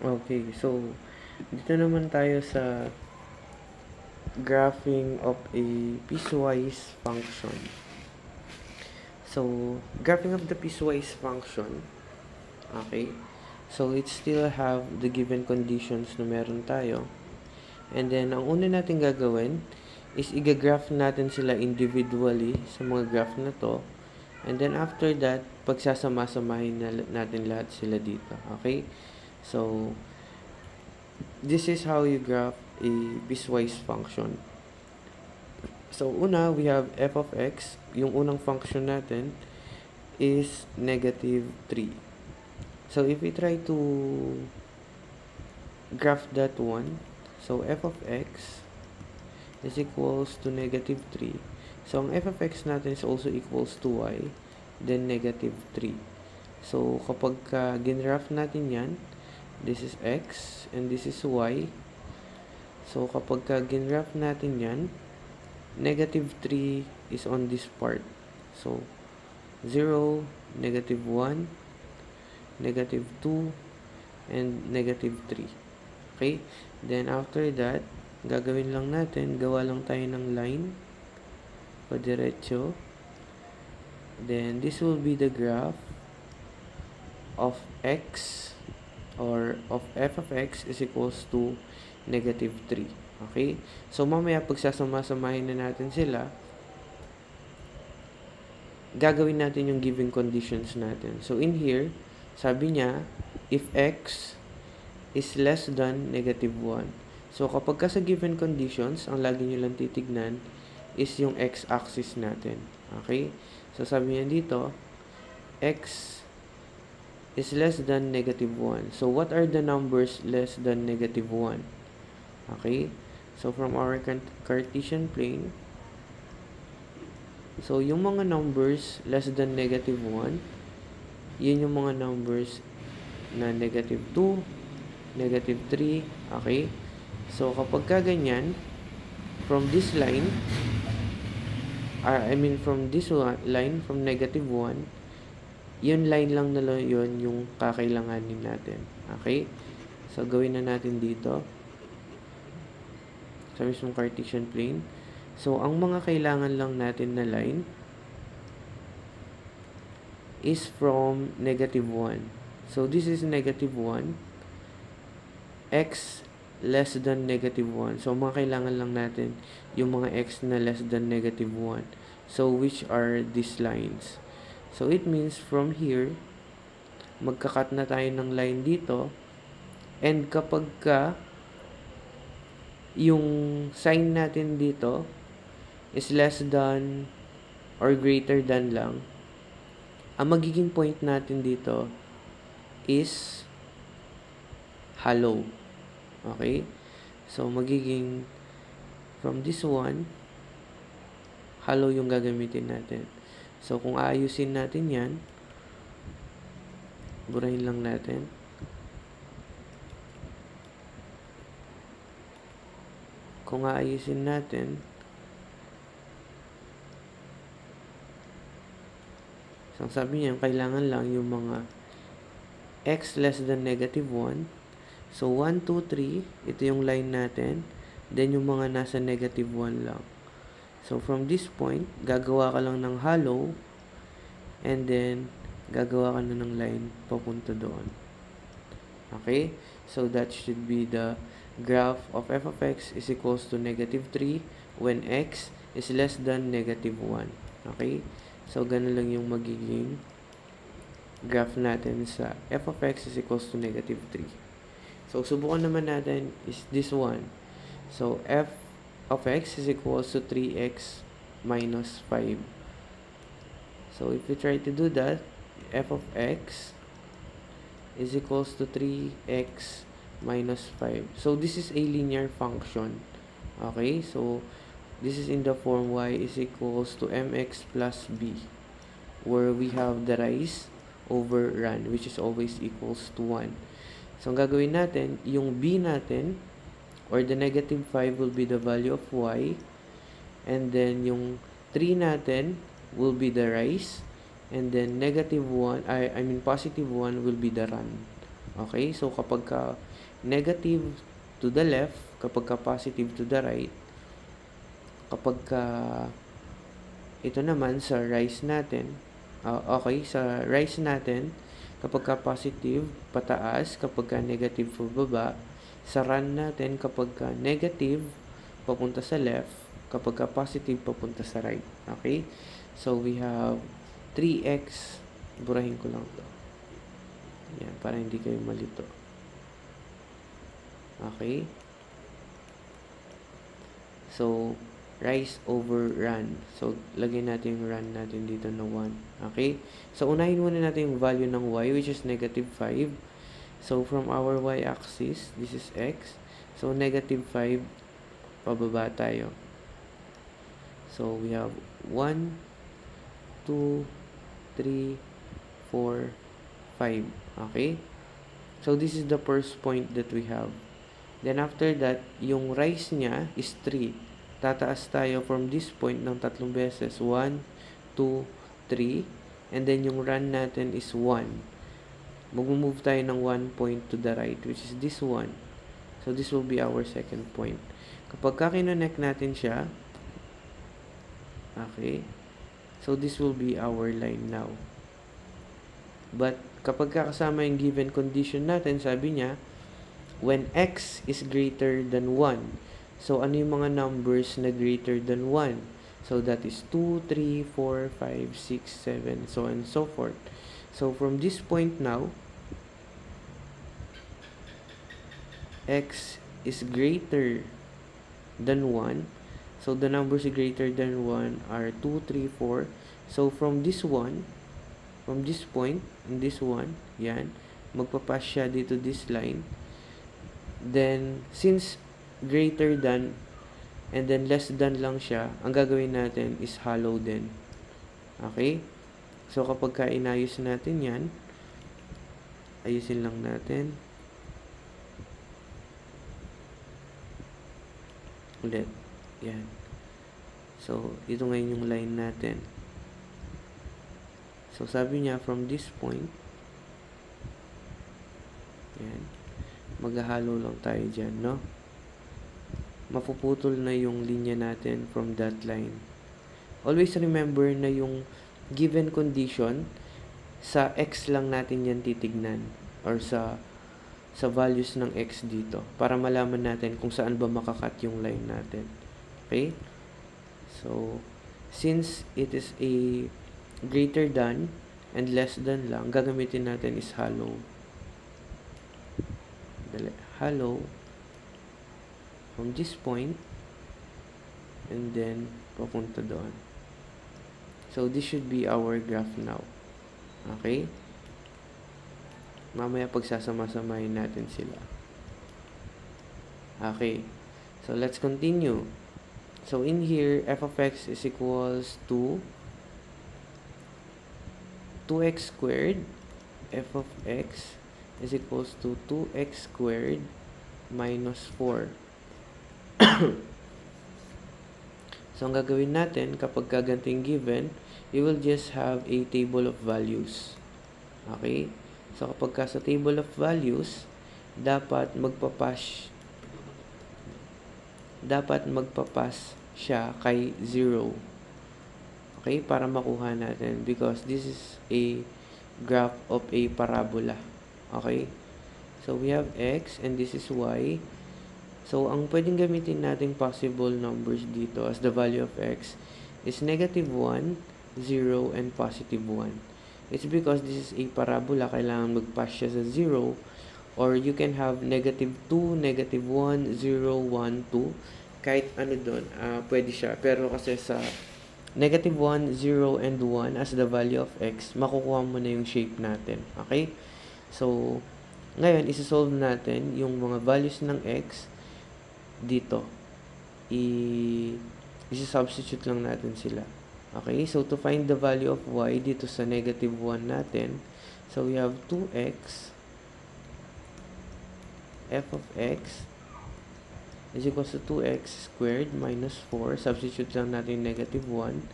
Okay, so dito naman tayo sa graphing of a piecewise function. So, graphing of the piecewise function, okay? So, it still have the given conditions na meron tayo. And then, ang una natin gagawin is i-graph natin sila individually sa mga graph na to. And then, after that, pagsasama-samahin natin lahat sila dito. Okay? So, this is how you graph a piecewise function. So, una, we have f of x. Yung unang function natin is negative 3. So, if we try to graph that one, so f of x is equals to negative 3. So, ang f of x natin is also equals to y, then negative 3. So, kapag ginraph natin yan, this is x and this is y. So, kapag ginraph natin yan, negative 3 is on this part. So, 0, negative 1, negative 2, and negative 3. Okay? Then, after that, gagawin lang natin, gawa lang tayo ng line, padiretso. Then, this will be the graph of x, or of f of x is equals to negative 3. Okay? So, mamaya pagsasama-samahin na natin sila, gagawin natin yung given conditions natin. So, in here, sabi niya, if x is less than negative 1. So, kapag ka sa given conditions, ang lagi nyo lang titignan is yung x-axis natin. Okay? So, sabi niya dito, x is less than negative 1. So, what are the numbers less than negative 1? Okay? So, from our Cartesian plane, so, yung mga numbers less than negative 1, yun yung mga numbers na negative 2, negative 3, okay? So, kapag ganyan, from this line, from this line, from negative 1, yun line lang na yun yung kakailanganin natin. Okay? So, gawin na natin dito sa mismong Cartesian plane. So, ang mga kailangan lang natin na line is from negative 1. So, this is negative 1. X less than negative 1. So, mga kailangan lang natin yung mga x na less than negative 1. So, which are these lines? So, it means from here, magkakat na tayo ng line dito. And kapag yung sign natin dito is less than or greater than lang, ang magiging point natin dito is hollow. Okay? So, magiging from this one, hollow yung gagamitin natin. So, kung aayusin natin yan, burahin lang natin. Kung aayusin natin, so, sabi niya, kailangan lang yung mga x less than negative 1. So, 1, 2, 3, ito yung line natin. Then, yung mga nasa negative 1 lang. So, from this point, gagawa ka lang ng hollow. And then, gagawa ka na ng line papunta doon. Okay? So, that should be the graph of f of x is equals to negative 3 when x is less than negative 1. Okay? So, ganun lang yung magiging graph natin sa f of x is equals to negative 3. So, subukan naman natin is this one. So, f of x is equals to 3x minus 5. So, if we try to do that, f of x is equals to 3x minus 5. So, this is a linear function. Okay? So, this is in the form y is equals to mx plus b, where we have the rise over run, which is always equals to 1. So, ang gagawin natin, yung b natin, or the negative 5 will be the value of y, and then yung 3 natin will be the rise, and then negative 1, positive 1 will be the run. Okay? So, kapag ka negative to the left, kapag ka positive to the right, kapag ka ito naman sa rise natin, okay, sa rise natin, kapag ka positive, pataas, kapag ka negative, pababa. Sa run natin, kapag ka negative, papunta sa left, kapag ka positive, papunta sa right. Okay? So, we have 3x. Burahin ko lang to. Yan, para hindi kayo malito. Okay? So, rise over run. So, lagyan natin yung run natin dito na 1. Okay? So, unahin muna natin yung value ng y, which is negative 5. So, from our y-axis, this is x. So, negative 5, pababa tayo. So, we have 1, 2, 3, 4, 5. Okay? So, this is the first point that we have. Then, after that, yung rise niya is 3. Tataas tayo from this point ng 3 beses. 1, 2, 3. And then, yung run natin is 1. Mag-move tayo ng 1 point to the right, which is this one. So, this will be our second point. Kapag kinonect natin siya, okay, so this will be our line now. But, kapag kasama yung given condition natin, sabi niya, when x is greater than 1. So, ano yung mga numbers na greater than 1? So, that is 2, 3, 4, 5, 6, 7, so on and so forth. So, from this point now, x is greater than 1. So, the numbers greater than 1 are 2, 3, 4. So, from this one, from this point, in this one, yan, magpapass siya dito this line. Then, since greater than and then less than lang siya, ang gagawin natin is hollow din. Okay? So, kapag inayos natin yan, ayusin lang natin. Ulit. Yan. So, ito ngayon yung line natin. So, sabi niya, from this point, yan, maghahalo lang tayo dyan, no? Mapuputol na yung linya natin from that line. Always remember na yung given condition, sa x lang natin yan titignan or sa values ng x dito para malaman natin kung saan ba makakat yung line natin. Okay? So, since it is a greater than and less than lang, gagamitin natin is hollow. Hollow from this point and then papunta doon. So, this should be our graph now. Okay? Mamaya pagsasama-samahin natin sila. Okay. So, let's continue. So, in here, f of x is equals to 2x squared. F of x is equals to 2x squared minus 4. So, ang gagawin natin, kapag ganting given, you will just have a table of values. Okay? So, kapag sa table of values, dapat magpapass siya kay 0. Okay? Para makuha natin. Because this is a graph of a parabola. Okay? So, we have x and this is y. So, ang pwedeng gamitin nating possible numbers dito as the value of x is negative 1, 0, and positive 1. It's because this is a parabola, kailangan mag-pass siya sa 0, or you can have negative 2, negative 1, 0, 1, 2. Kahit ano doon, pwede siya. Pero kasi sa negative 1, 0, and 1 as the value of x, makukuha mo na yung shape natin. Okay? So, ngayon, isa-solve natin yung mga values ng x dito. Isa-substitute lang natin sila. Okay, so to find the value of y dito sa negative 1 natin, so we have 2x f of x is equals to 2x squared minus 4. Substitute lang natin negative 1.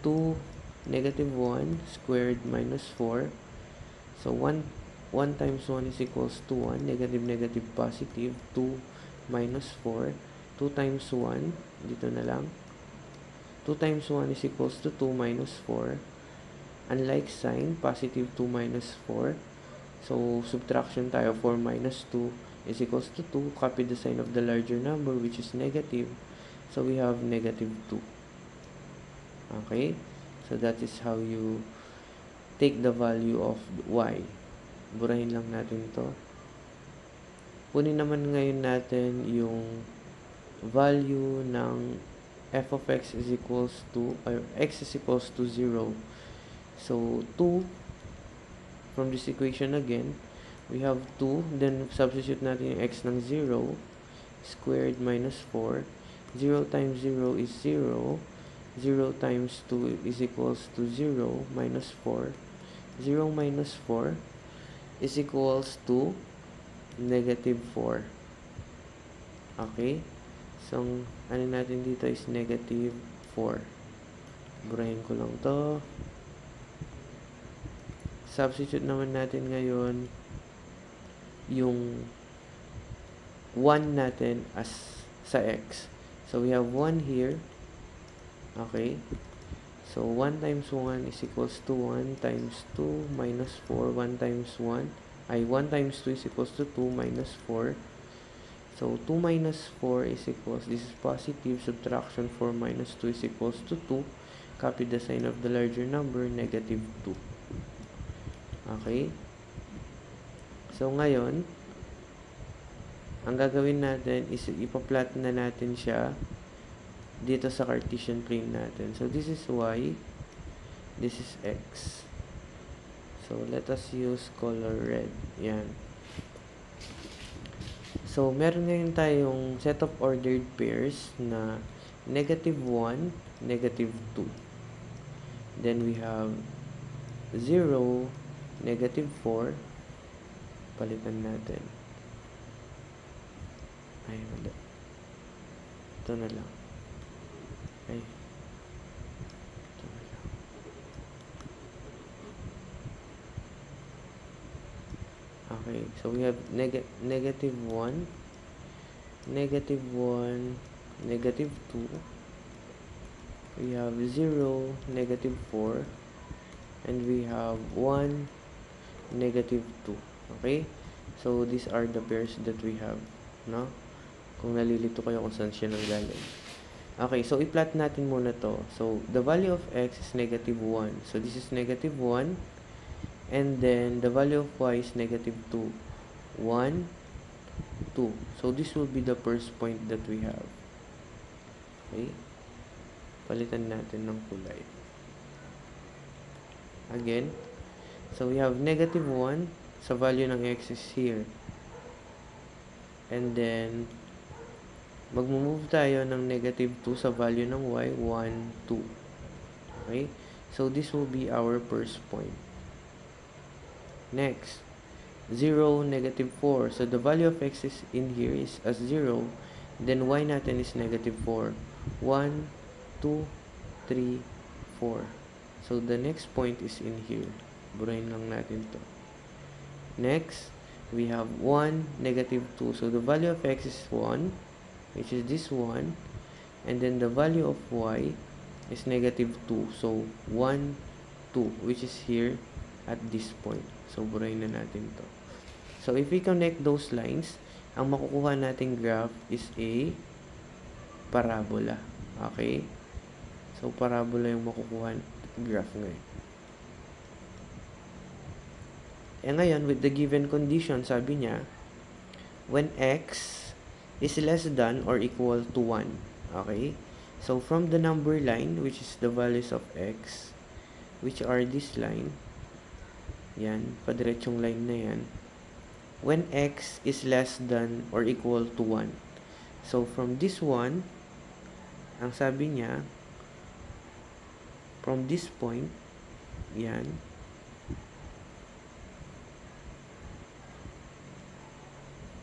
2 negative 1 squared minus 4. So 1 1 times 1 is equals to 1, negative, negative, positive, 2 minus 4, 2 times 1, dito na lang, 2 times 1 is equals to 2 minus 4, unlike sign, positive 2 minus 4, so subtraction tayo, 4 minus 2 is equals to 2, copy the sign of the larger number which is negative, so we have negative 2. Okay, so that is how you take the value of y. Burahin lang natin to. Kunin naman ngayon natin yung value ng f of x is equals to, x is equals to 0. So, 2, from this equation again, we have 2, then substitute natin yung x ng 0, squared minus 4, 0 times 0 is 0, 0 times 2 is equals to 0, minus 4, 0 minus 4 is equals to negative 4. Okay? So, ano natin dito is negative 4. Burahin ko lang to. Substitute naman natin ngayon yung 1 natin as sa x. So, we have 1 here. Okay. So, 1 times 1 is equals to 1 times 2 minus 4. 1 times 1 ay 1 times 2 is equals to 2 minus 4. So, 2 minus 4 is equals, this is positive, subtraction 4 minus 2 is equals to 2. Copy the sign of the larger number, negative 2. Okay? So, ngayon, ang gagawin natin is ipa-plot na natin siya dito sa Cartesian plane natin. So, this is y, this is x. So, let us use color red. Yan. So, meron ngayon tayong set of ordered pairs na negative 1, negative 2. Then, we have 0, negative 4. Palitan natin. Ay, wala. Ito na lang. Ay. Ito na lang. Okay. So, we have negative 1, negative 1, negative 2. We have 0, negative 4. And we have 1, negative 2. Okay? So, these are the pairs that we have. No? Kung nalilito kayo kung saan siya nanggaling. Okay, so i-plot natin muna to. So, the value of x is negative 1. So, this is negative 1. And then, the value of y is negative 2. 1, 2. So, this will be the first point that we have. Okay? Palitan natin ng kulay. Again, so we have negative 1 sa value ng x is here. And then, magmumove tayo ng negative 2 sa value ng y, 1, 2. Okay? So, this will be our first point. Next, 0, negative 4. So, the value of x is in here is as 0. Then, y natin is negative 4. 1, 2, 3, 4. So, the next point is in here. Burahin lang natin to. Next, we have 1, negative 2. So, the value of x is 1, which is this 1. And then, the value of y is negative 2. So, 1, 2, which is here at this point. So, burahin na natin to. So, if we connect those lines, ang makukuha nating graph is a parabola. Okay? So, parabola yung makukuha graph ngayon. Ngayon, with the given condition, sabi niya, when x is less than or equal to 1. Okay? So, from the number line, which is the values of x, which are this line, yan, padiretsyong line na yan, when x is less than or equal to 1. So, from this one, ang sabi niya, from this point, yan,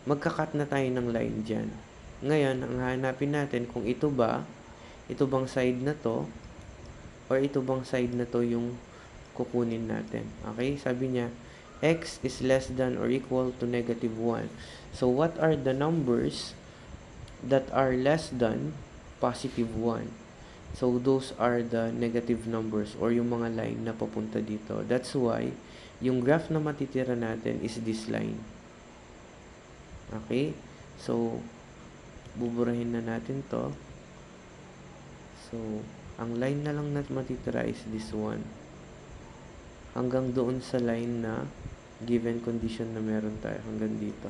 magkakat na tayo ng line dyan. Ngayon, ang hanapin natin kung ito bang side na to, or ito bang side na to yung kukunin natin. Okay? Sabi niya, x is less than or equal to negative 1. So, what are the numbers that are less than positive 1? So, those are the negative numbers or yung mga line na papunta dito. That's why, yung graph na matitira natin is this line. Okay? So, buburahin na natin to. So, ang line na lang na matitira is this one. Hanggang doon sa line na given condition na meron tayo. Hanggang dito.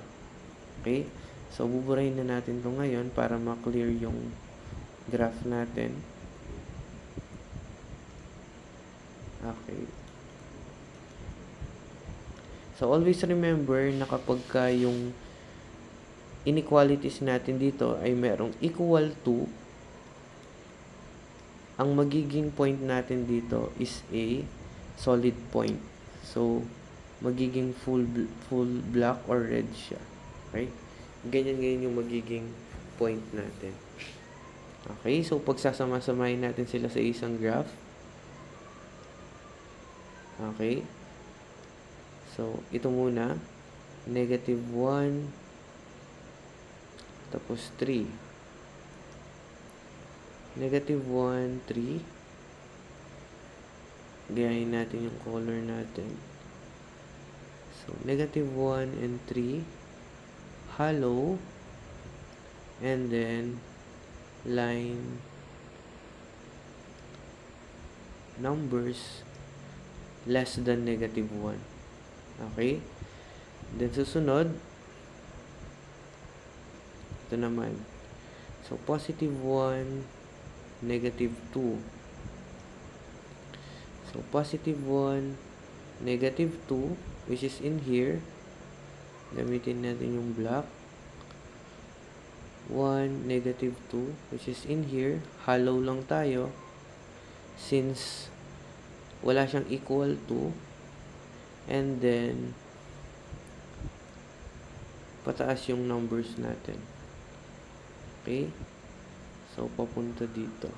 Okay? So, buburahin na natin to ngayon para ma-clear yung graph natin. Okay. So, always remember na kapag ka yung inequalities natin dito ay merong equal to, ang magiging point natin dito is a solid point. So, magiging full black or red siya. Okay? Ganyan yung magiging point natin. Okay? So, pagsasama-samahin natin sila sa isang graph. Okay? So, ito muna. Negative 1. Tapos 3. Negative 1, 3. Gayahin natin yung color natin. So, negative 1 and 3. Hollow. And then, line numbers less than negative 1. Okay? Then, susunod, ito naman. So, positive 1, negative 2. So, positive 1, negative 2, which is in here. Gamitin natin yung black. 1, negative 2, which is in here. Hollow lang tayo. Since wala siyang equal to. And then, pataas yung numbers natin. Okay? So, papunta dito.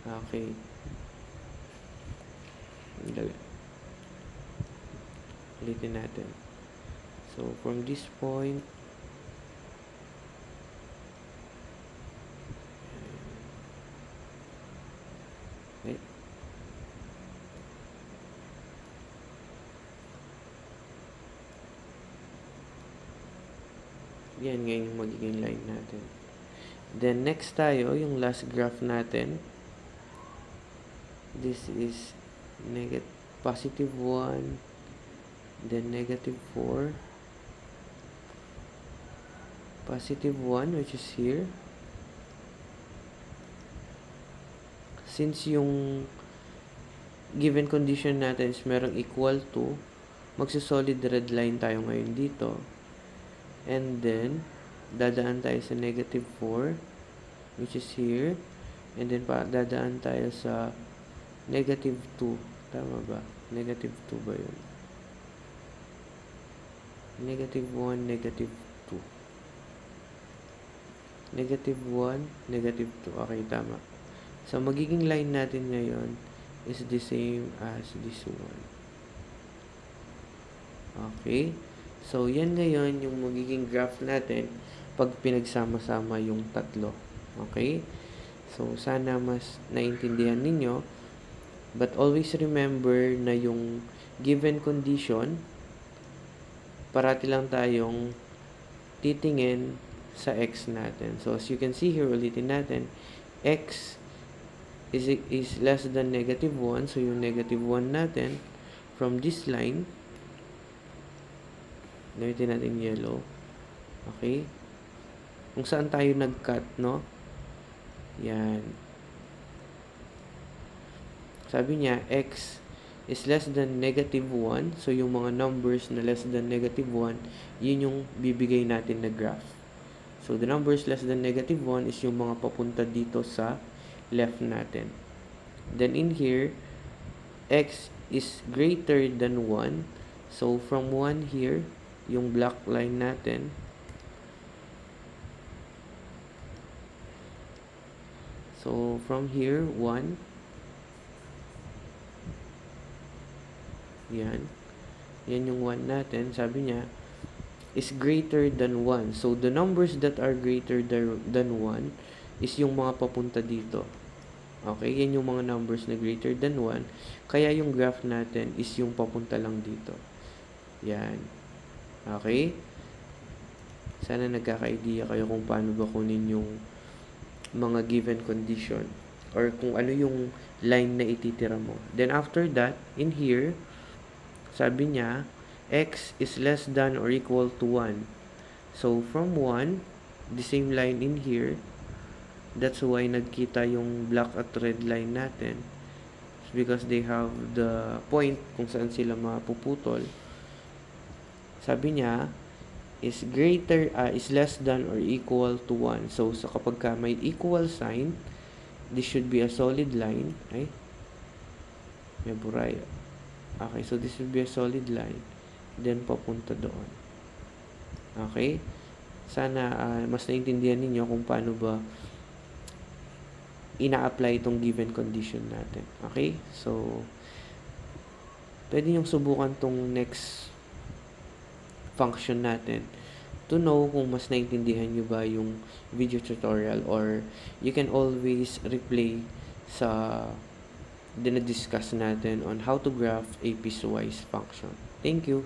Okay. Ulitin natin. So, from this point, okay. Yan ngayon yung magiging line natin. Then, next tayo, yung last graph natin. This is positive 1, then negative 4. Positive 1, which is here. Since yung given condition natin is merong equal to, magsa-solid red line tayo ngayon dito. And then, dadaan tayo sa negative 4, which is here. And then, dadaan tayo sa negative 2. Tama ba? Negative 2 ba yun? Negative 1, negative 2. Negative 1, negative 2. Okay, tama. So, magiging line natin ngayon is the same as this one. Okay? So, yan ngayon yung magiging graph natin pag pinagsama-sama yung tatlo. Okay? So, sana mas naintindihan ninyo. But always remember na yung given condition, parati lang tayong titingin sa x natin. So, as you can see here, ulitin natin, x is less than negative 1. So, yung negative 1 natin, from this line, gamitin natin yellow. Okay? Kung saan tayo nag-cut, no? Yan. Sabi niya, x is less than negative 1. So, yung mga numbers na less than negative 1, yun yung bibigay natin na graph. So, the numbers less than negative 1 is yung mga papunta dito sa left natin. Then, in here, x is greater than 1. So, from 1 here, yung black line natin, so, from here, 1, Yan. Yan yung 1 natin. Sabi niya, is greater than 1. So, the numbers that are greater than 1 is yung mga papunta dito. Okay? Yan yung mga numbers na greater than 1. Kaya yung graph natin is yung papunta lang dito. Yan. Okay? Sana nagkaka-idea kayo kung paano ba kunin yung mga given condition or kung ano yung line na ititira mo. Then after that, in here, sabi niya, x is less than or equal to 1. So, from 1, the same line in here, that's why nagkita yung black at red line natin. It's because they have the point kung saan sila mapuputol. Sabi niya, is less than or equal to 1. So kapag ka may equal sign, this should be a solid line. Ay, may buray. Okay, so this should be a solid line. Then, papunta doon. Okay? Sana mas naintindihan ninyo kung paano ba ina-apply itong given condition natin. Okay? So, pwede nyo subukan tong next function natin to know kung mas naintindihan nyo ba yung video tutorial, or you can always replay sa dinadiscuss natin on how to graph a piecewise function. Thank you.